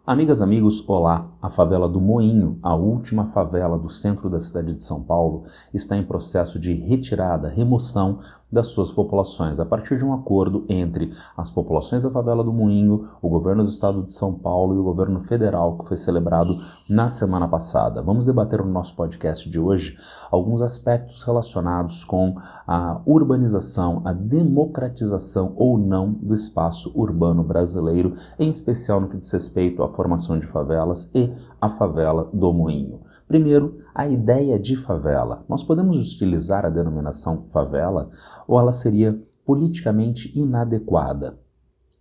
Amigas, amigos, olá! A favela do Moinho, a última favela do centro da cidade de São Paulo, está em processo de retirada, remoção das suas populações, a partir de um acordo entre as populações da favela do Moinho, o governo do estado de São Paulo e o governo federal, que foi celebrado na semana passada. Vamos debater no nosso podcast de hoje alguns aspectos relacionados com a urbanização, a democratização ou não do espaço urbano brasileiro, em especial no que diz respeito à formação de favelas e a favela do Moinho. Primeiro, a ideia de favela. Nós podemos utilizar a denominação favela ou ela seria politicamente inadequada?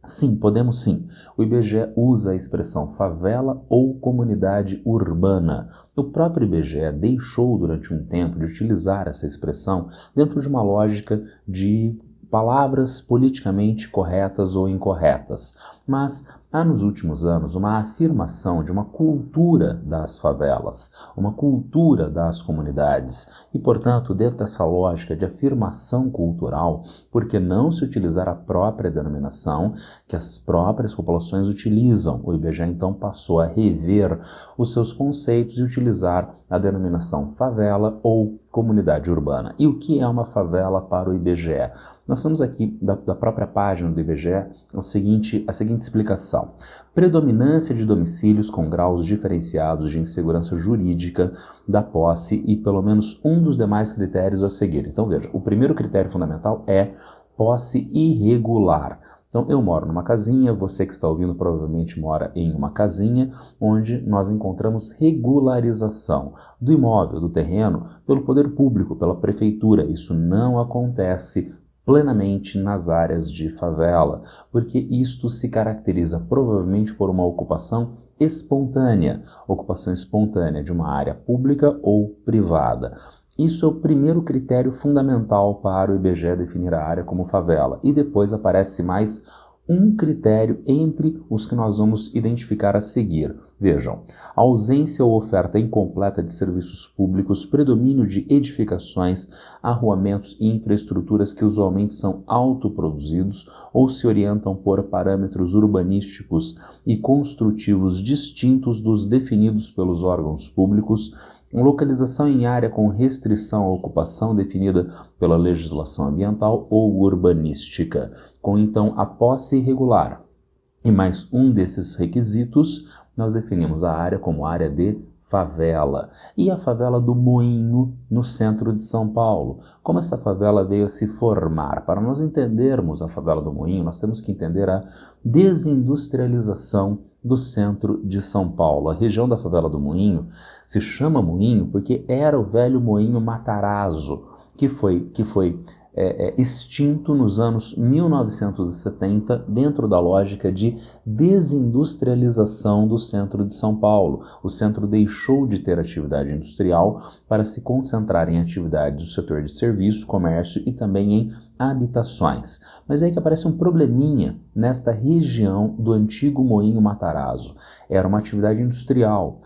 Sim, podemos sim. O IBGE usa a expressão favela ou comunidade urbana. O próprio IBGE deixou durante um tempo de utilizar essa expressão dentro de uma lógica de palavras politicamente corretas ou incorretas. Mas há nos últimos anos uma afirmação de uma cultura das favelas, uma cultura das comunidades e, portanto, dentro dessa lógica de afirmação cultural, por que não se utilizar a própria denominação que as próprias populações utilizam? O IBGE então passou a rever os seus conceitos e utilizar a denominação favela ou comunidade urbana. E o que é uma favela para o IBGE? Nós temos aqui, da própria página do IBGE, a seguinte explicação. Predominância de domicílios com graus diferenciados de insegurança jurídica da posse e pelo menos um dos demais critérios a seguir. Então veja, o primeiro critério fundamental é posse irregular. Então eu moro numa casinha, você que está ouvindo provavelmente mora em uma casinha onde nós encontramos regularização do imóvel, do terreno, pelo poder público, pela prefeitura. Isso não acontece plenamente nas áreas de favela, porque isto se caracteriza provavelmente por uma ocupação espontânea de uma área pública ou privada. Isso é o primeiro critério fundamental para o IBGE definir a área como favela. E depois aparece mais um critério entre os que nós vamos identificar a seguir. Vejam, ausência ou oferta incompleta de serviços públicos, predomínio de edificações, arruamentos e infraestruturas que usualmente são autoproduzidos ou se orientam por parâmetros urbanísticos e construtivos distintos dos definidos pelos órgãos públicos, localização em área com restrição à ocupação definida pela legislação ambiental ou urbanística, com então a posse irregular. E mais um desses requisitos, nós definimos a área como área de favela. E a favela do Moinho, no centro de São Paulo. Como essa favela veio a se formar? Para nós entendermos a favela do Moinho, nós temos que entender a desindustrialização do centro de São Paulo. A região da favela do Moinho se chama Moinho porque era o velho Moinho Matarazzo, que foi extinto nos anos 1970 dentro da lógica de desindustrialização do centro de São Paulo. O centro deixou de ter atividade industrial para se concentrar em atividades do setor de serviço, comércio e também em habitações. Mas é aí que aparece um probleminha nesta região do antigo Moinho Matarazzo. Era uma atividade industrial.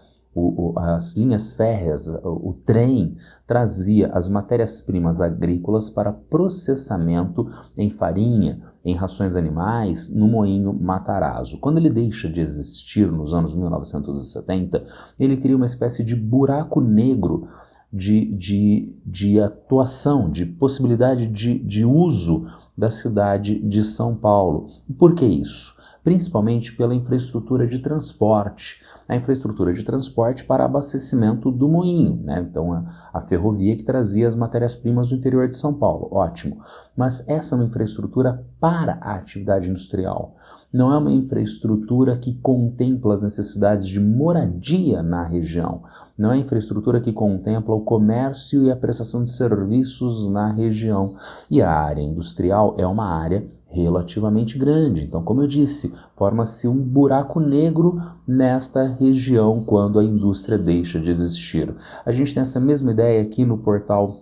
As linhas férreas, o trem trazia as matérias-primas agrícolas para processamento em farinha, em rações animais, no Moinho Matarazzo. Quando ele deixa de existir nos anos 1970, ele cria uma espécie de buraco negro de atuação, de possibilidade de uso da cidade de São Paulo. Por que isso? Principalmente pela infraestrutura de transporte. A infraestrutura de transporte para abastecimento do Moinho, né? Então a ferrovia que trazia as matérias-primas do interior de São Paulo, ótimo. Mas essa é uma infraestrutura para a atividade industrial. Não é uma infraestrutura que contempla as necessidades de moradia na região. Não é infraestrutura que contempla o comércio e a prestação de serviços na região. E a área industrial é uma área relativamente grande. Então, como eu disse, forma-se um buraco negro nesta região quando a indústria deixa de existir. A gente tem essa mesma ideia aqui no portal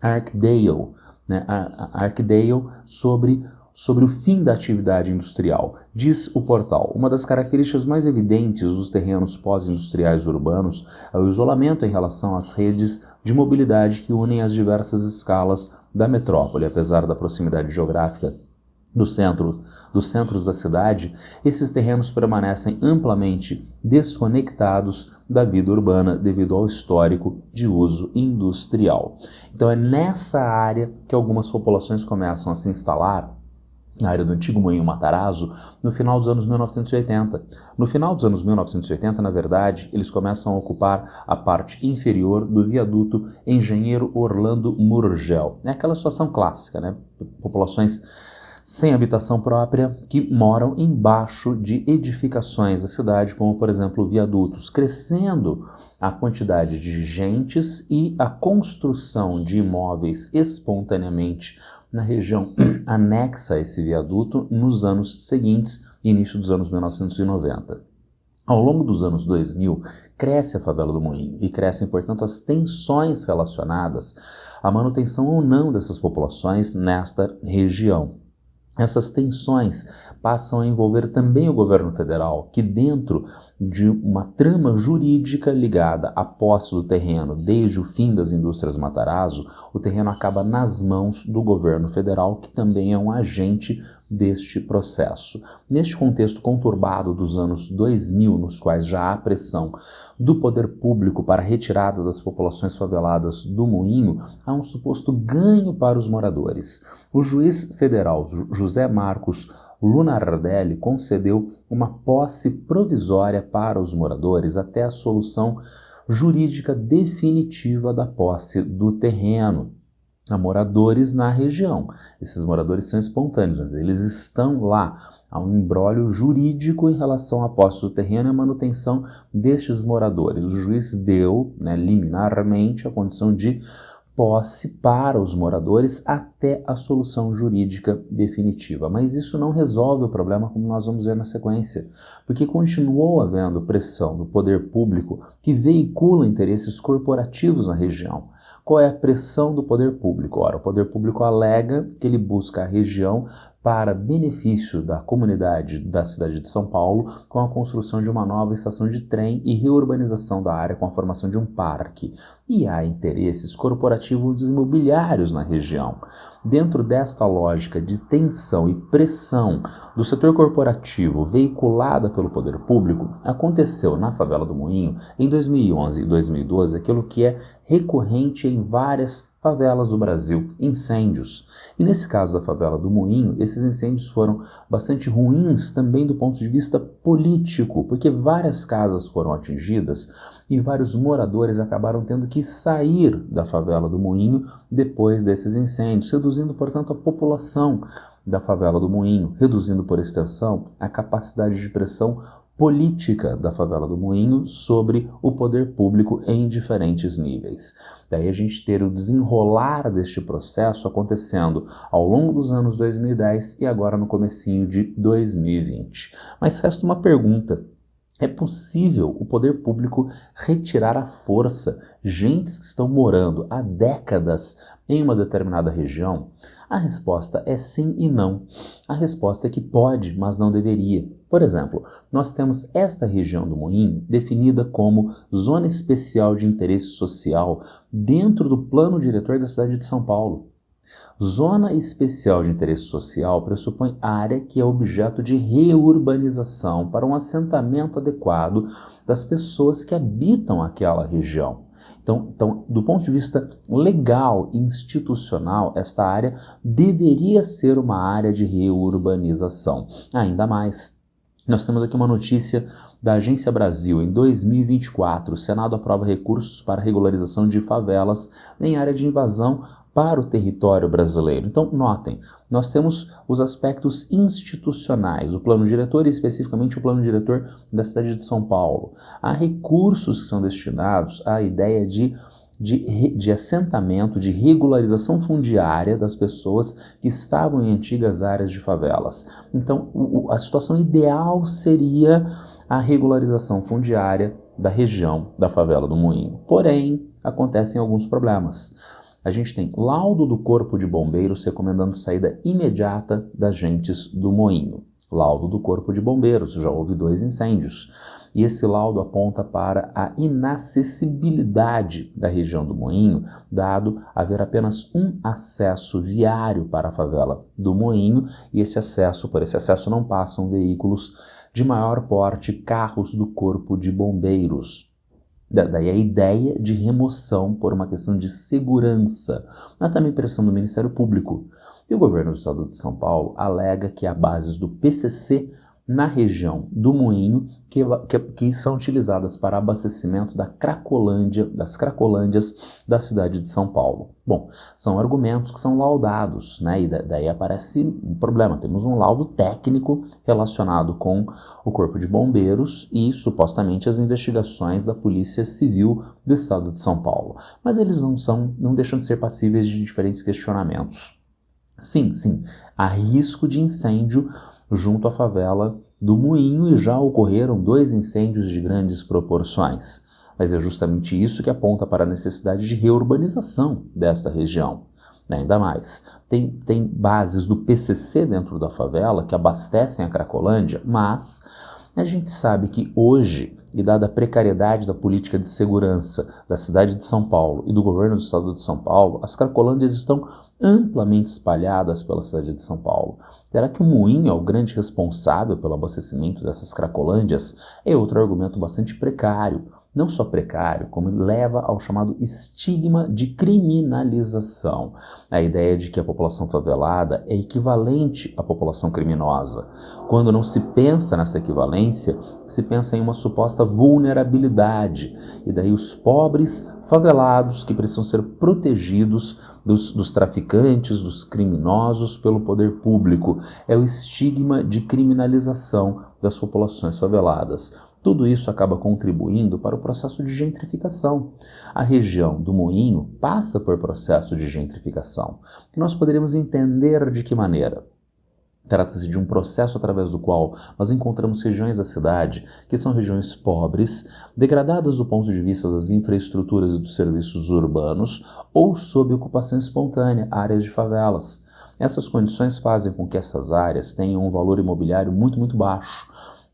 Arcdale, né? Arcdale sobre o fim da atividade industrial. Diz o portal, uma das características mais evidentes dos terrenos pós-industriais urbanos é o isolamento em relação às redes de mobilidade que unem as diversas escalas da metrópole. Apesar da proximidade geográfica dos centros da cidade, esses terrenos permanecem amplamente desconectados da vida urbana devido ao histórico de uso industrial. Então é nessa área que algumas populações começam a se instalar, na área do antigo Moinho Matarazzo, no final dos anos 1980. No final dos anos 1980, na verdade, eles começam a ocupar a parte inferior do viaduto Engenheiro Orlando Murgel. É aquela situação clássica, né? Populações sem habitação própria que moram embaixo de edificações da cidade, como, por exemplo, viadutos, crescendo a quantidade de gentes e a construção de imóveis espontaneamente na região anexa a esse viaduto nos anos seguintes, início dos anos 1990. Ao longo dos anos 2000, cresce a favela do Moinho e crescem, portanto, as tensões relacionadas à manutenção ou não dessas populações nesta região. Essas tensões passam a envolver também o governo federal, que dentro de uma trama jurídica ligada à posse do terreno desde o fim das indústrias Matarazzo, o terreno acaba nas mãos do governo federal, que também é um agente deste processo. Neste contexto conturbado dos anos 2000, nos quais já há pressão do poder público para a retirada das populações faveladas do Moinho, há um suposto ganho para os moradores. O juiz federal José Marcos Lunardelli concedeu uma posse provisória para os moradores até a solução jurídica definitiva da posse do terreno. Há moradores na região. Esses moradores são espontâneos, mas eles estão lá. Há um imbróglio jurídico em relação à posse do terreno e a manutenção destes moradores. O juiz deu, liminarmente, a condição de posse para os moradores até a solução jurídica definitiva. Mas isso não resolve o problema, como nós vamos ver na sequência, porque continuou havendo pressão do poder público que veicula interesses corporativos na região. Qual é a pressão do poder público? Ora, o poder público alega que ele busca a região para benefício da comunidade da cidade de São Paulo com a construção de uma nova estação de trem e reurbanização da área com a formação de um parque. E há interesses corporativos imobiliários na região. Dentro desta lógica de tensão e pressão do setor corporativo veiculada pelo poder público, aconteceu na favela do Moinho, em 2011 e 2012, aquilo que é recorrente em várias favelas do Brasil, incêndios. E nesse caso da favela do Moinho, esses incêndios foram bastante ruins também do ponto de vista político, porque várias casas foram atingidas e vários moradores acabaram tendo que sair da favela do Moinho depois desses incêndios, reduzindo, portanto, a população da favela do Moinho, reduzindo, por extensão, a capacidade de pressão política da favela do Moinho sobre o poder público em diferentes níveis. Daí a gente ter o desenrolar deste processo acontecendo ao longo dos anos 2010 e agora no comecinho de 2020. Mas resta uma pergunta. É possível o poder público retirar à força gentes que estão morando há décadas em uma determinada região? A resposta é sim e não. A resposta é que pode, mas não deveria. Por exemplo, nós temos esta região do Moinho definida como Zona Especial de Interesse Social dentro do Plano Diretor da cidade de São Paulo. Zona Especial de Interesse Social pressupõe área que é objeto de reurbanização para um assentamento adequado das pessoas que habitam aquela região. Então, do ponto de vista legal e institucional, esta área deveria ser uma área de reurbanização. Ainda mais, nós temos aqui uma notícia da Agência Brasil. Em 2024, o Senado aprova recursos para regularização de favelas em área de invasão para o território brasileiro. Então, notem, nós temos os aspectos institucionais, o plano diretor e especificamente o plano diretor da cidade de São Paulo. Há recursos que são destinados à ideia de assentamento, de regularização fundiária das pessoas que estavam em antigas áreas de favelas. Então, a situação ideal seria a regularização fundiária da região da favela do Moinho. Porém, acontecem alguns problemas. A gente tem laudo do Corpo de Bombeiros recomendando saída imediata das gentes do Moinho. Laudo do Corpo de Bombeiros, já houve 2 incêndios. e esse laudo aponta para a inacessibilidade da região do Moinho, dado haver apenas um acesso viário para a favela do Moinho, e por esse acesso não passam veículos de maior porte, carros do Corpo de Bombeiros. Daí a ideia de remoção por uma questão de segurança, mas também pressão do Ministério Público. E o governo do estado de São Paulo alega que há bases do PCC na região do Moinho que são utilizadas para abastecimento das cracolândias da cidade de São Paulo. Bom, são argumentos que são laudados, né? E daí aparece um problema. Temos um laudo técnico relacionado com o Corpo de Bombeiros e, supostamente, as investigações da Polícia Civil do estado de São Paulo. Mas eles não deixam de ser passíveis de diferentes questionamentos. Sim, há risco de incêndio junto à favela do Moinho e já ocorreram 2 incêndios de grandes proporções. Mas é justamente isso que aponta para a necessidade de reurbanização desta região. Ainda mais, tem bases do PCC dentro da favela que abastecem a Cracolândia, mas a gente sabe que hoje, e dada a precariedade da política de segurança da cidade de São Paulo e do governo do estado de São Paulo, as Cracolândias estão amplamente espalhadas pela cidade de São Paulo. Será que o Moinho é o grande responsável pelo abastecimento dessas Cracolândias? É outro argumento bastante precário. Não só precário, como leva ao chamado estigma de criminalização. A ideia de que a população favelada é equivalente à população criminosa. Quando não se pensa nessa equivalência, se pensa em uma suposta vulnerabilidade. E daí os pobres favelados que precisam ser protegidos dos traficantes, dos criminosos pelo poder público. É o estigma de criminalização das populações faveladas. Tudo isso acaba contribuindo para o processo de gentrificação. A região do Moinho passa por processo de gentrificação. E nós poderíamos entender de que maneira? Trata-se de um processo através do qual nós encontramos regiões da cidade que são regiões pobres, degradadas do ponto de vista das infraestruturas e dos serviços urbanos ou sob ocupação espontânea, áreas de favelas. Essas condições fazem com que essas áreas tenham um valor imobiliário muito baixo,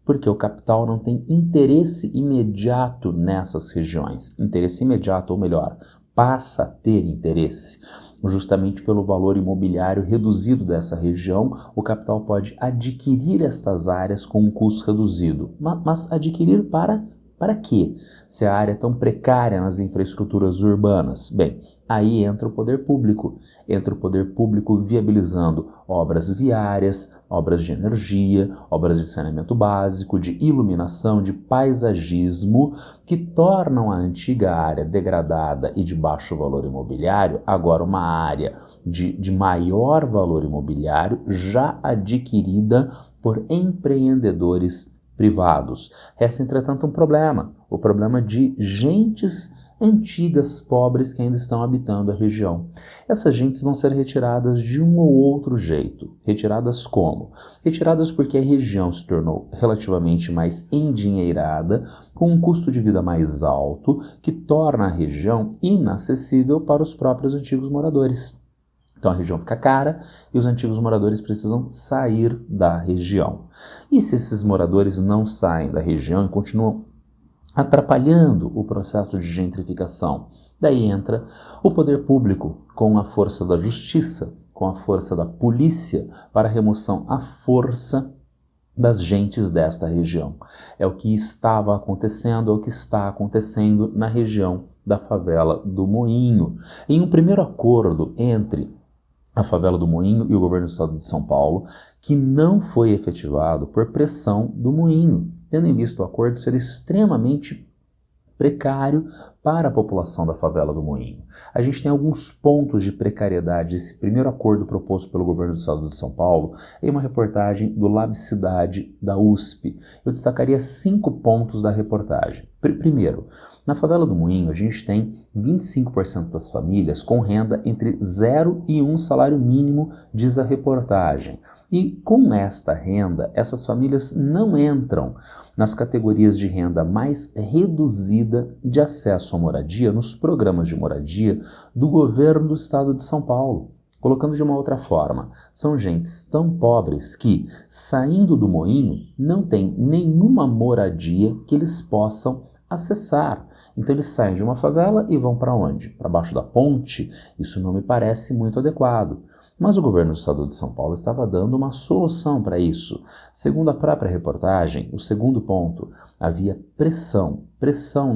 porque o capital não tem interesse imediato nessas regiões. Interesse imediato, ou melhor, passa a ter interesse. Justamente pelo valor imobiliário reduzido dessa região, o capital pode adquirir estas áreas com um custo reduzido. Mas adquirir para quê? Se a área é tão precária nas infraestruturas urbanas? Bem, aí entra o poder público. Entra o poder público viabilizando obras viárias, obras de energia, obras de saneamento básico, de iluminação, de paisagismo, que tornam a antiga área degradada e de baixo valor imobiliário agora uma área de maior valor imobiliário já adquirida por empreendedores privados. Resta, entretanto, um problema, o problema de gentes antigas pobres que ainda estão habitando a região. Essas gentes vão ser retiradas de um ou outro jeito. Retiradas como? Retiradas porque a região se tornou relativamente mais endinheirada, com um custo de vida mais alto, que torna a região inacessível para os próprios antigos moradores. Então a região fica cara e os antigos moradores precisam sair da região. E se esses moradores não saem da região e continuam atrapalhando o processo de gentrificação? Daí entra o poder público com a força da justiça, com a força da polícia para a remoção à força das gentes desta região. É o que estava acontecendo, é o que está acontecendo na região da favela do Moinho. Em um primeiro acordo entre a favela do Moinho e o governo do estado de São Paulo, que não foi efetivado por pressão do Moinho, tendo em vista o acordo ser extremamente precário para a população da favela do Moinho. A gente tem alguns pontos de precariedade desse primeiro acordo proposto pelo governo do estado de São Paulo em uma reportagem do Lab Cidade da USP. Eu destacaria 5 pontos da reportagem. Primeiro, na favela do Moinho a gente tem 25% das famílias com renda entre 0 e 1 salário mínimo, diz a reportagem. E com esta renda, essas famílias não entram nas categorias de renda mais reduzida de acesso à moradia nos programas de moradia do governo do estado de São Paulo. Colocando de uma outra forma, são gentes tão pobres que, saindo do moinho, não tem nenhuma moradia que eles possam acessar. Então eles saem de uma favela e vão para onde? Para baixo da ponte? Isso não me parece muito adequado. Mas o governo do estado de São Paulo estava dando uma solução para isso. Segundo a própria reportagem, o segundo ponto, havia pressão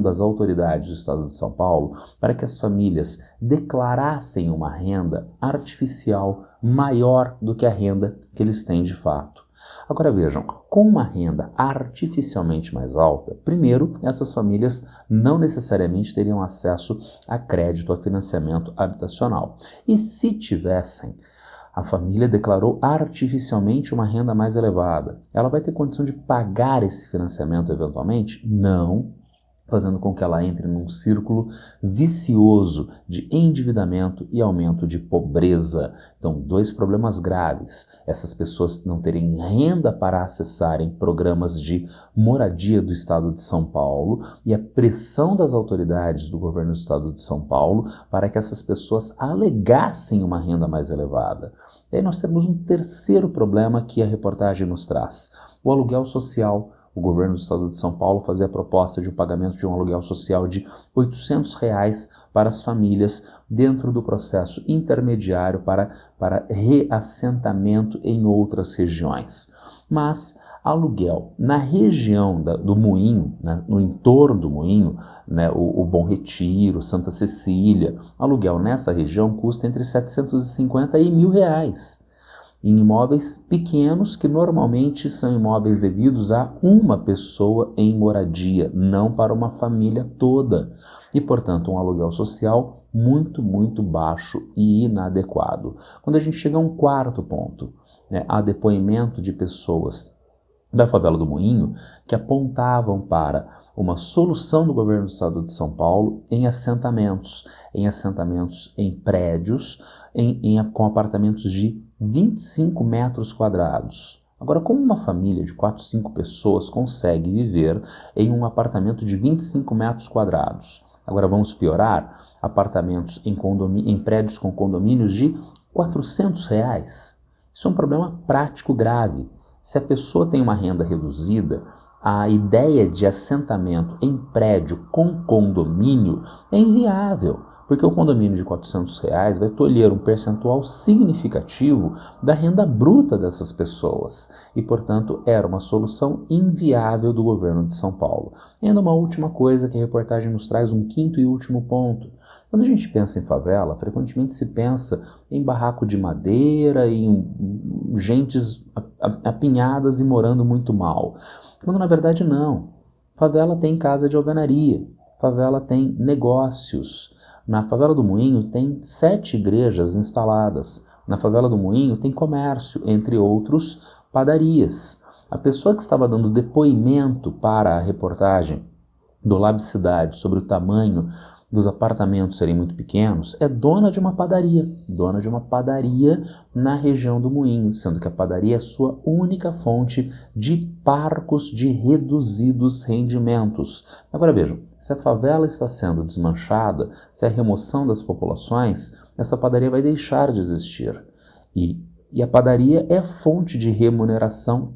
das autoridades do estado de São Paulo para que as famílias declarassem uma renda artificial maior do que a renda que eles têm de fato. Agora vejam, com uma renda artificialmente mais alta, primeiro, essas famílias não necessariamente teriam acesso a crédito, a financiamento habitacional. E se tivessem, a família declarou artificialmente uma renda mais elevada. Ela vai ter condição de pagar esse financiamento eventualmente? Não, fazendo com que ela entre num círculo vicioso de endividamento e aumento de pobreza. Então, dois problemas graves. Essas pessoas não terem renda para acessarem programas de moradia do estado de São Paulo e a pressão das autoridades do governo do estado de São Paulo para que essas pessoas alegassem uma renda mais elevada. E aí nós temos um terceiro problema que a reportagem nos traz: o aluguel social. O governo do estado de São Paulo fazia a proposta de um pagamento de um aluguel social de R$ 800 para as famílias dentro do processo intermediário para reassentamento em outras regiões. Mas aluguel na região do Moinho, né, no entorno do Moinho, né, o Bom Retiro, Santa Cecília, aluguel nessa região custa entre R$ 750 e R$ 1.000. Em imóveis pequenos, que normalmente são imóveis devidos a uma pessoa em moradia, não para uma família toda. E, portanto, um aluguel social muito, muito baixo e inadequado. Quando a gente chega a um quarto ponto, né, há depoimento de pessoas da favela do Moinho que apontavam para uma solução do governo do estado de São Paulo em assentamentos em prédios, com apartamentos de 25 metros quadrados. Agora, como uma família de 4, 5 pessoas consegue viver em um apartamento de 25 metros quadrados? Agora vamos piorar, apartamentos em prédios com condomínios de R$ 400. Isso é um problema prático grave. Se a pessoa tem uma renda reduzida, a ideia de assentamento em prédio com condomínio é inviável, porque o condomínio de R$ 400 vai tolher um percentual significativo da renda bruta dessas pessoas e, portanto, era uma solução inviável do governo de São Paulo. E ainda uma última coisa que a reportagem nos traz, um quinto e último ponto. Quando a gente pensa em favela, frequentemente se pensa em barraco de madeira, em gentes apinhadas e morando muito mal. Quando na verdade não. Favela tem casa de alvenaria, favela tem negócios. Na favela do Moinho tem 7 igrejas instaladas. Na favela do Moinho tem comércio, entre outros, padarias. A pessoa que estava dando depoimento para a reportagem do Lab Cidade sobre o tamanho dos apartamentos serem muito pequenos, é dona de uma padaria na região do Moinho, sendo que a padaria é sua única fonte de parcos de reduzidos rendimentos. Agora vejam, se a favela está sendo desmanchada, se a remoção das populações, essa padaria vai deixar de existir. E a padaria é fonte de remuneração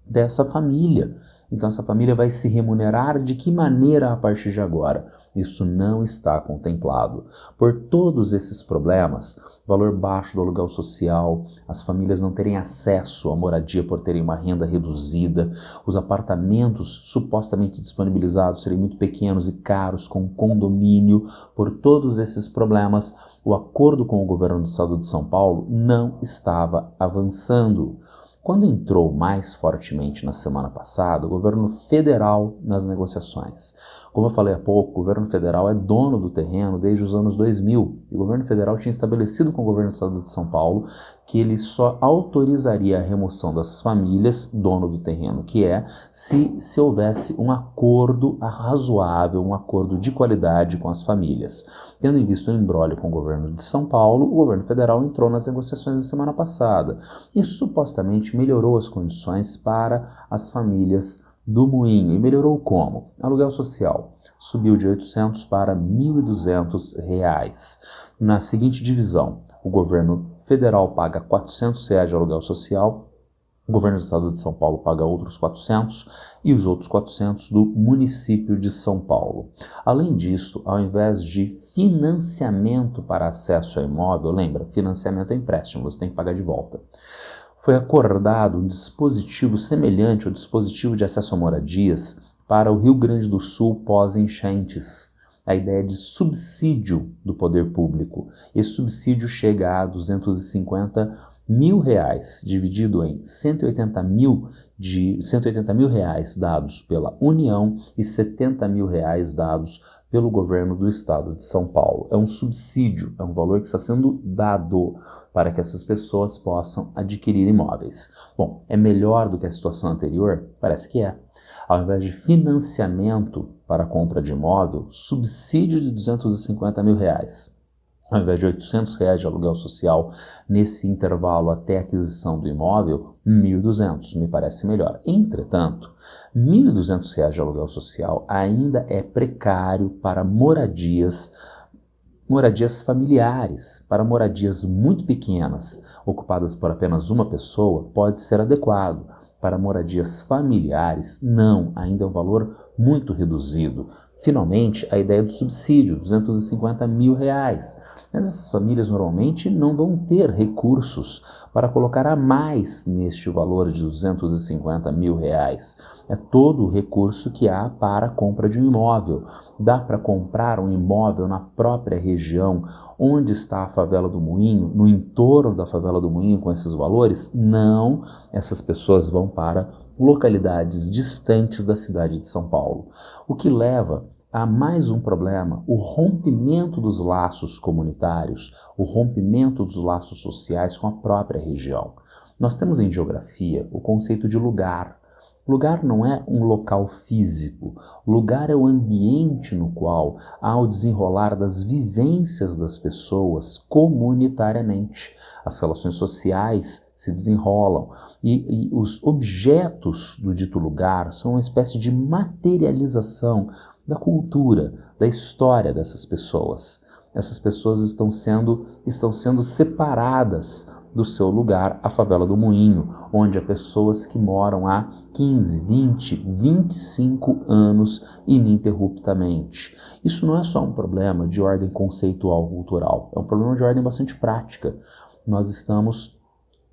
dessa família. Então essa família vai se remunerar de que maneira a partir de agora? Isso não está contemplado. Por todos esses problemas, valor baixo do aluguel social, as famílias não terem acesso à moradia por terem uma renda reduzida, os apartamentos supostamente disponibilizados serem muito pequenos e caros com condomínio, por todos esses problemas, o acordo com o governo do estado de São Paulo não estava avançando. Quando entrou mais fortemente na semana passada, o governo federal nas negociações. Como eu falei há pouco, o governo federal é dono do terreno desde os anos 2000. E o governo federal tinha estabelecido com o governo do estado de São Paulo que ele só autorizaria a remoção das famílias, dono do terreno que é, se houvesse um acordo razoável, um acordo de qualidade com as famílias. Tendo em vista o imbróglio com o governo de São Paulo, o governo federal entrou nas negociações da semana passada e supostamente melhorou as condições para as famílias do Moinho. E melhorou como? Aluguel social subiu de R$ 800 para R$ 1.200. Na seguinte divisão, o governo federal paga R$ 400 de aluguel social, o governo do estado de São Paulo paga outros 400 e os outros 400 do município de São Paulo. Além disso, ao invés de financiamento para acesso ao imóvel, lembra, financiamento é empréstimo, você tem que pagar de volta. Foi acordado um dispositivo semelhante ao dispositivo de acesso a moradias para o Rio Grande do Sul pós-enchentes. A ideia de subsídio do poder público. Esse subsídio chega a R$ 250 mil, dividido em 180 mil reais dados pela União e 70 mil reais dados pelo governo do estado de São Paulo. É um subsídio, é um valor que está sendo dado para que essas pessoas possam adquirir imóveis. Bom, é melhor do que a situação anterior? Parece que é. Ao invés de financiamento para a compra de imóvel, subsídio de R$ 250 mil. Ao invés de R$ 800 de aluguel social nesse intervalo até a aquisição do imóvel, R$ 1.200, me parece melhor. Entretanto, R$ 1.200 de aluguel social ainda é precário para moradias familiares. Para moradias muito pequenas, ocupadas por apenas uma pessoa, pode ser adequado. Para moradias familiares, não, ainda é um valor muito reduzido. Finalmente, a ideia do subsídio, R$ 250 mil. Mas essas famílias normalmente não vão ter recursos para colocar a mais neste valor de R$ 250 mil. É todo o recurso que há para a compra de um imóvel. Dá para comprar um imóvel na própria região onde está a favela do Moinho, no entorno da favela do Moinho com esses valores? Não, essas pessoas vão para localidades distantes da cidade de São Paulo. O que leva a mais um problema, o rompimento dos laços comunitários, o rompimento dos laços sociais com a própria região. Nós temos em geografia o conceito de lugar. Lugar não é um local físico, lugar é o ambiente no qual há o desenrolar das vivências das pessoas comunitariamente. As relações sociais se desenrolam e os objetos do dito lugar são uma espécie de materialização da cultura, da história dessas pessoas. Essas pessoas estão sendo separadas do seu lugar, a favela do Moinho, onde há pessoas que moram há 15, 20, 25 anos ininterruptamente. Isso não é só um problema de ordem conceitual cultural, é um problema de ordem bastante prática. Nós estamos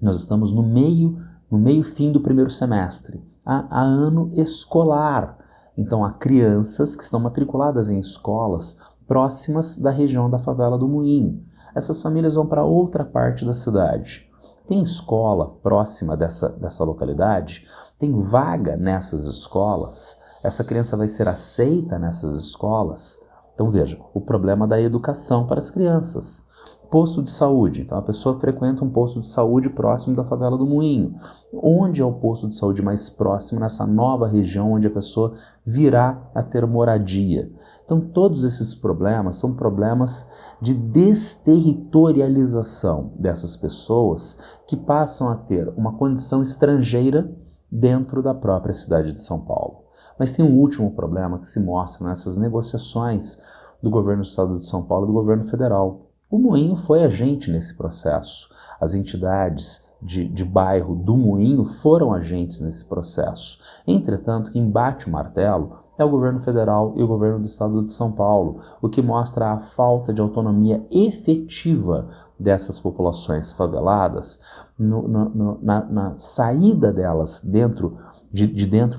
no meio fim do primeiro semestre, há ano escolar. Então, há crianças que estão matriculadas em escolas próximas da região da favela do Moinho. Essas famílias vão para outra parte da cidade. Tem escola próxima dessa localidade? Tem vaga nessas escolas? Essa criança vai ser aceita nessas escolas? Então, veja, o problema da educação para as crianças. Posto de saúde. Então, a pessoa frequenta um posto de saúde próximo da favela do Moinho. Onde é o posto de saúde mais próximo nessa nova região onde a pessoa virá a ter moradia? Então, todos esses problemas são problemas de desterritorialização dessas pessoas que passam a ter uma condição estrangeira dentro da própria cidade de São Paulo. Mas tem um último problema que se mostra nessas negociações do governo do estado de São Paulo e do governo federal. O Moinho foi agente nesse processo. As entidades de bairro do Moinho foram agentes nesse processo. Entretanto, quem bate o martelo é o governo federal e o governo do estado de São Paulo, o que mostra a falta de autonomia efetiva dessas populações faveladas na saída delas dentro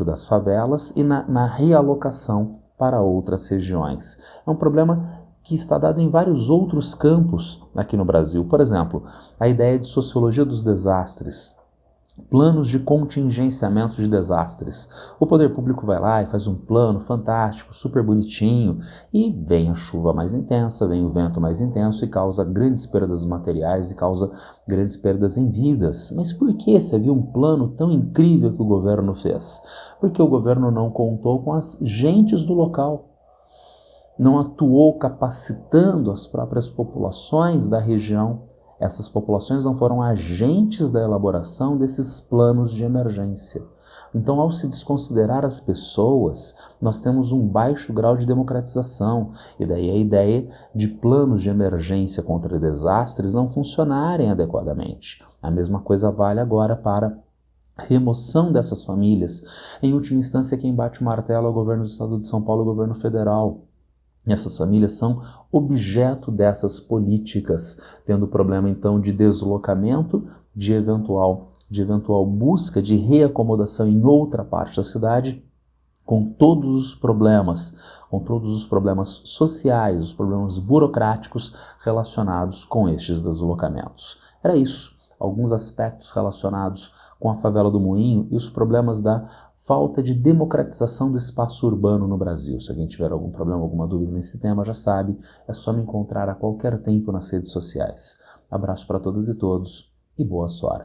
das favelas e na realocação para outras regiões. É um problema que está dado em vários outros campos aqui no Brasil. Por exemplo, a ideia de sociologia dos desastres, planos de contingenciamento de desastres. O poder público vai lá e faz um plano fantástico, super bonitinho, e vem a chuva mais intensa, vem o vento mais intenso e causa grandes perdas materiais e causa grandes perdas em vidas. Mas por que se havia um plano tão incrível que o governo fez? Porque o governo não contou com as gentes do local. Não atuou capacitando as próprias populações da região. Essas populações não foram agentes da elaboração desses planos de emergência. Então, ao se desconsiderar as pessoas, nós temos um baixo grau de democratização, e daí a ideia de planos de emergência contra desastres não funcionarem adequadamente. A mesma coisa vale agora para remoção dessas famílias. Em última instância, quem bate o martelo é o governo do estado de São Paulo e o governo federal. E essas famílias são objeto dessas políticas, tendo problema então de deslocamento, de eventual busca de reacomodação em outra parte da cidade, com todos os problemas sociais, os problemas burocráticos relacionados com estes deslocamentos. Era isso, alguns aspectos relacionados com a favela do Moinho e os problemas da falta de democratização do espaço urbano no Brasil. Se alguém tiver algum problema, alguma dúvida nesse tema, já sabe, é só me encontrar a qualquer tempo nas redes sociais. Abraço para todas e todos e boa sorte.